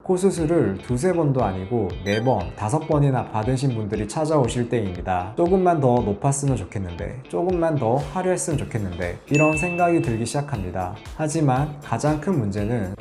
코 수술을 두세 번도 아니고 4번, 5번이나 받으신 분들이 찾아오실 때입니다. 조금만 더 높았으면 좋겠는데, 조금만 더 화려했으면 좋겠는데, 이런 생각이 들기 시작합니다. 하지만 가장 큰 문제는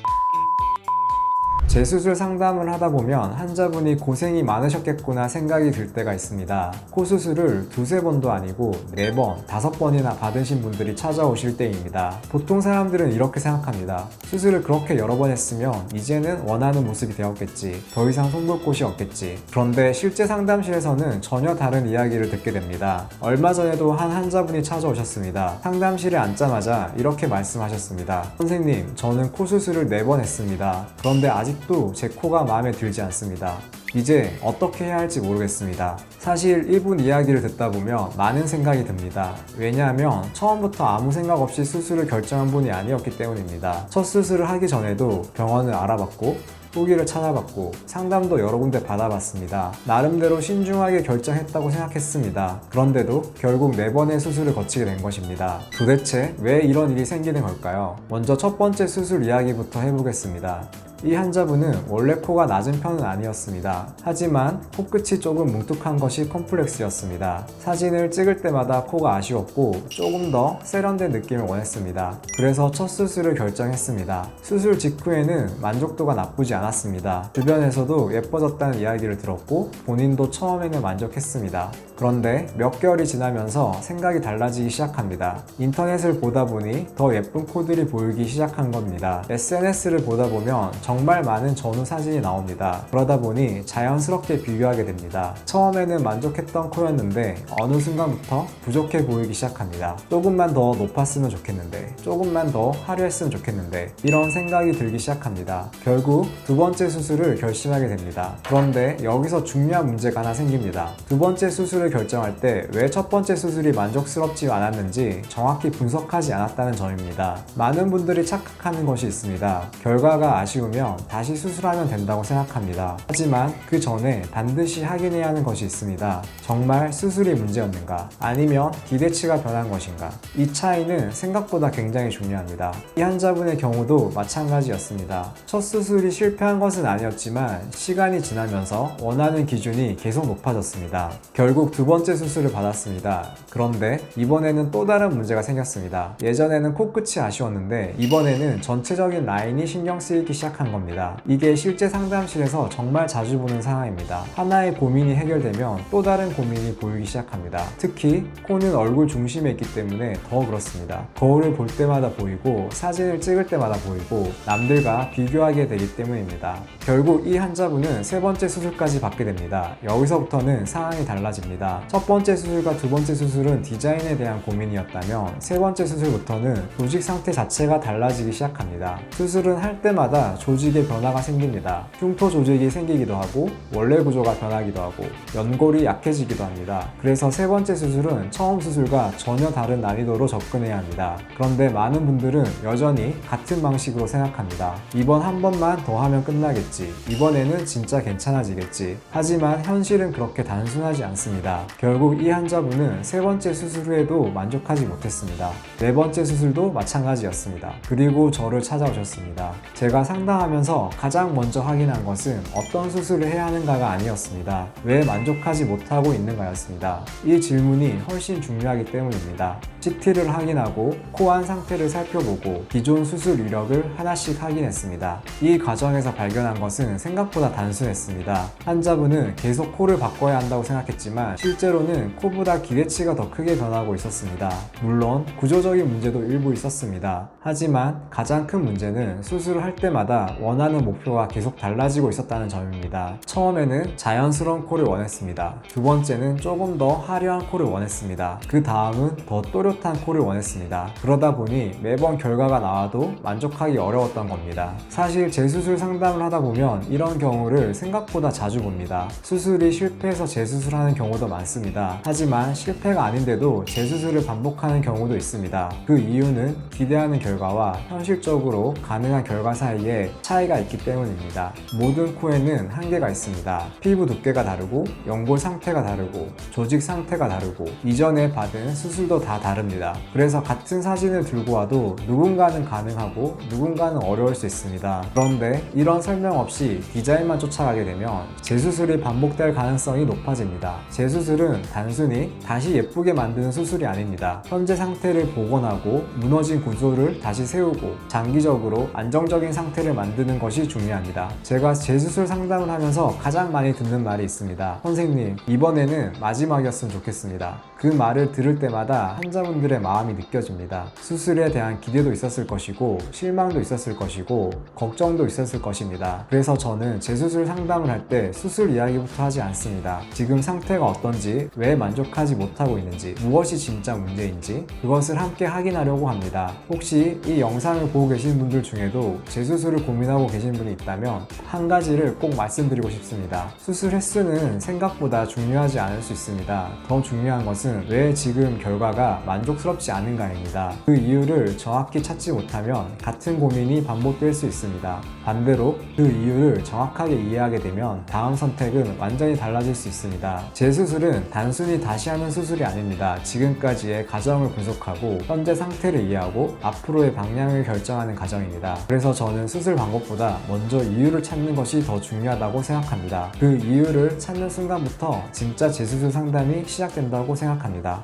재수술 상담을 하다 보면 환자분이 고생이 많으셨겠구나 생각이 들 때가 있습니다. 코 수술을 두세 번도 아니고 4번, 5번이나 받으신 분들이 찾아오실 때입니다. 보통 사람들은 이렇게 생각합니다. 수술을 그렇게 여러 번 했으면 이제는 원하는 모습이 되었겠지. 더 이상 손볼 곳이 없겠지. 그런데 실제 상담실에서는 전혀 다른 이야기를 듣게 됩니다. 얼마 전에도 한 환자분이 찾아오셨습니다. 상담실에 앉자마자 이렇게 말씀하셨습니다. 선생님, 저는 코 수술을 4번 했습니다. 그런데 아직도 제 코가 마음에 들지 않습니다. 이제 어떻게 해야 할지 모르겠습니다. 사실 이분 이야기를 듣다 보면 많은 생각이 듭니다. 왜냐하면 처음부터 아무 생각 없이 수술을 결정한 분이 아니었기 때문입니다. 첫 수술을 하기 전에도 병원을 알아봤고 후기를 찾아봤고 상담도 여러 군데 받아봤습니다. 나름대로 신중하게 결정했다고 생각했습니다. 그런데도 결국 4번의 수술을 거치게 된 것입니다. 도대체 왜 이런 일이 생기는 걸까요? 먼저 첫 번째 수술 이야기부터 해보겠습니다. 이 환자분은 원래 코가 낮은 편은 아니었습니다. 하지만 코끝이 조금 뭉툭한 것이 컴플렉스였습니다. 사진을 찍을 때마다 코가 아쉬웠고 조금 더 세련된 느낌을 원했습니다. 그래서 첫 수술을 결정했습니다. 수술 직후에는 만족도가 나쁘지 않았습니다. 주변에서도 예뻐졌다는 이야기를 들었고 본인도 처음에는 만족했습니다. 그런데 몇 개월이 지나면서 생각이 달라지기 시작합니다. 인터넷을 보다 보니 더 예쁜 코들이 보이기 시작한 겁니다. SNS를 보다 보면 정말 많은 전후 사진이 나옵니다. 그러다 보니 자연스럽게 비교하게 됩니다. 처음에는 만족했던 코였는데 어느 순간부터 부족해 보이기 시작합니다. 조금만 더 높았으면 좋겠는데, 조금만 더 화려했으면 좋겠는데, 이런 생각이 들기 시작합니다. 결국 두 번째 수술을 결심하게 됩니다. 그런데 여기서 중요한 문제가 하나 생깁니다. 두 번째 수술을 결정할 때 왜 첫 번째 수술이 만족스럽지 않았는지 정확히 분석하지 않았다는 점입니다. 많은 분들이 착각하는 것이 있습니다. 결과가 아쉬우면 다시 수술하면 된다고 생각합니다. 하지만 그 전에 반드시 확인해야 하는 것이 있습니다. 정말 수술이 문제였는가? 아니면 기대치가 변한 것인가? 이 차이는 생각보다 굉장히 중요합니다. 이 환자분의 경우도 마찬가지였습니다. 첫 수술이 실패한 것은 아니었지만 시간이 지나면서 원하는 기준이 계속 높아졌습니다. 결국 두 번째 수술을 받았습니다. 그런데 이번에는 또 다른 문제가 생겼습니다. 예전에는 코끝이 아쉬웠는데 이번에는 전체적인 라인이 신경 쓰이기 시작한 겁니다. 이게 실제 상담실에서 정말 자주 보는 상황입니다. 하나의 고민이 해결되면 또 다른 고민이 보이기 시작합니다. 특히 코는 얼굴 중심에 있기 때문에 더 그렇습니다. 거울을 볼 때마다 보이고 사진을 찍을 때마다 보이고 남들과 비교하게 되기 때문입니다. 결국 이 환자분은 세 번째 수술까지 받게 됩니다. 여기서부터는 상황이 달라집니다. 첫 번째 수술과 두 번째 수술은 디자인에 대한 고민이었다면 세 번째 수술부터는 조직 상태 자체가 달라지기 시작합니다. 수술은 할 때마다 조직의 변화가 생깁니다. 흉터 조직이 생기기도 하고 원래 구조가 변하기도 하고 연골이 약해지기도 합니다. 그래서 세 번째 수술은 처음 수술과 전혀 다른 난이도로 접근해야 합니다. 그런데 많은 분들은 여전히 같은 방식으로 생각합니다. 이번 한 번만 더 하면 끝나겠지. 이번에는 진짜 괜찮아지겠지. 하지만 현실은 그렇게 단순하지 않습니다. 결국 이 환자분은 세 번째 수술 후에도 만족하지 못했습니다. 네 번째 수술도 마찬가지였습니다. 그리고 저를 찾아오셨습니다. 제가 상담하면서 가장 먼저 확인한 것은 어떤 수술을 해야 하는가가 아니었습니다. 왜 만족하지 못하고 있는가였습니다. 이 질문이 훨씬 중요하기 때문입니다. CT를 확인하고 코 안 상태를 살펴보고 기존 수술 이력을 하나씩 확인했습니다. 이 과정에서 발견한 것은 생각보다 단순했습니다. 환자분은 계속 코를 바꿔야 한다고 생각했지만 실제로는 코보다 기대치가 더 크게 변하고 있었습니다. 물론 구조적인 문제도 일부 있었습니다. 하지만 가장 큰 문제는 수술을 할 때마다 원하는 목표가 계속 달라지고 있었다는 점입니다. 처음에는 자연스러운 코를 원했습니다. 두 번째는 조금 더 화려한 코를 원했습니다. 그 다음은 더 또렷한 코를 원했습니다. 그러다 보니 매번 결과가 나와도 만족하기 어려웠던 겁니다. 사실 재수술 상담을 하다 보면 이런 경우를 생각보다 자주 봅니다. 수술이 실패해서 재수술하는 경우도 많습니다. 하지만 실패가 아닌데도 재수술을 반복하는 경우도 있습니다. 그 이유는 기대하는 결과와 현실적으로 가능한 결과 사이에 차이가 있기 때문입니다. 모든 코에는 한계가 있습니다. 피부 두께가 다르고 연골 상태가 다르고 조직 상태가 다르고 이전에 받은 수술도 다 다릅니다. 그래서 같은 사진을 들고 와도 누군가는 가능하고 누군가는 어려울 수 있습니다. 그런데 이런 설명 없이 디자인만 쫓아가게 되면 재수술이 반복될 가능성이 높아집니다. 재수술은 단순히 다시 예쁘게 만드는 수술이 아닙니다. 현재 상태를 복원하고 무너진 구조를 다시 세우고 장기적으로 안정적인 상태를 만드는 것이 중요합니다. 제가 재수술 상담을 하면서 가장 많이 듣는 말이 있습니다. 선생님, 이번에는 마지막이었으면 좋겠습니다. 그 말을 들을 때마다 환자분들의 마음이 느껴집니다. 수술에 대한 기대도 있었을 것이고 실망도 있었을 것이고 걱정도 있었을 것입니다. 그래서 저는 재수술 상담을 할 때 수술 이야기부터 하지 않습니다. 지금 상태가 어떤지, 왜 만족하지 못하고 있는지, 무엇이 진짜 문제인지 그것을 함께 확인하려고 합니다. 혹시 이 영상을 보고 계신 분들 중에도 재수술을 고민하고 계신 분이 있다면 한 가지를 꼭 말씀드리고 싶습니다. 수술 횟수는 생각보다 중요하지 않을 수 있습니다. 더 중요한 것은 왜 지금 결과가 만족스럽지 않은가입니다. 그 이유를 정확히 찾지 못하면 같은 고민이 반복될 수 있습니다. 반대로 그 이유를 정확하게 이해하게 되면 다음 선택은 완전히 달라질 수 있습니다. 재수술은 단순히 다시 하는 수술이 아닙니다. 지금까지의 과정을 분석하고 현재 상태를 이해하고 앞으로의 방향을 결정하는 과정입니다. 그래서 저는 수술 방법보다 먼저 이유를 찾는 것이 더 중요하다고 생각합니다. 그 이유를 찾는 순간부터 진짜 재수술 상담이 시작된다고 생각합니다.